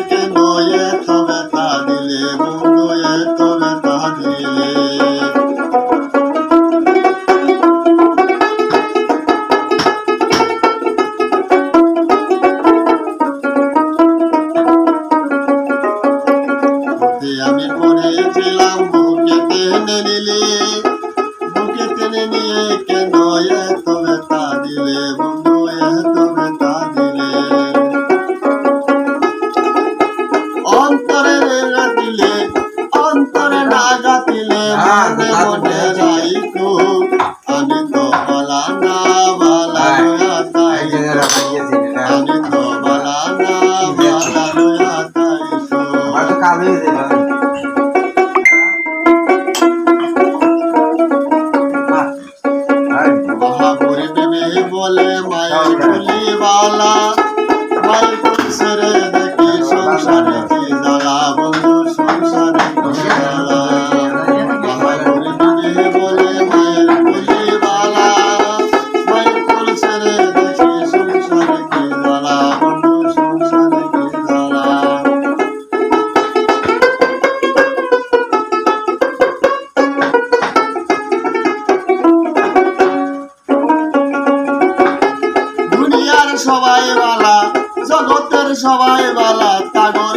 কেন এত ব্যথা দিলে বন্ধু এত ব্যথা দিলে আমি পড়েছিলাম বুকে টেনে নিলে বুকে টেনে নিয়ে কেন এত ব্যথা দিলে বন্ধু এত ব্যথা দিলে অন্তরে গাতিলে অন্তরে না গাতিলে মনে মনে রাইকো আমি তো বলা না বলা তাই আমি তো বলা না বলা তাই মহাপুরে প্রেমে বলে মায়ের কুলিবালা মায়ের কুলসরে দেখি সংসারে কি জ্বালা বন্ধু সংসারে কি জ্বালা মহাপুরে প্রেমে বলে মায়ের কুলিবালা মায়ের কুলসরে দেখি সংসারে কি জ্বালা বন্ধু সংসারে কি জ্বালা সবাই বালা জগতের সবাই বালা তাগর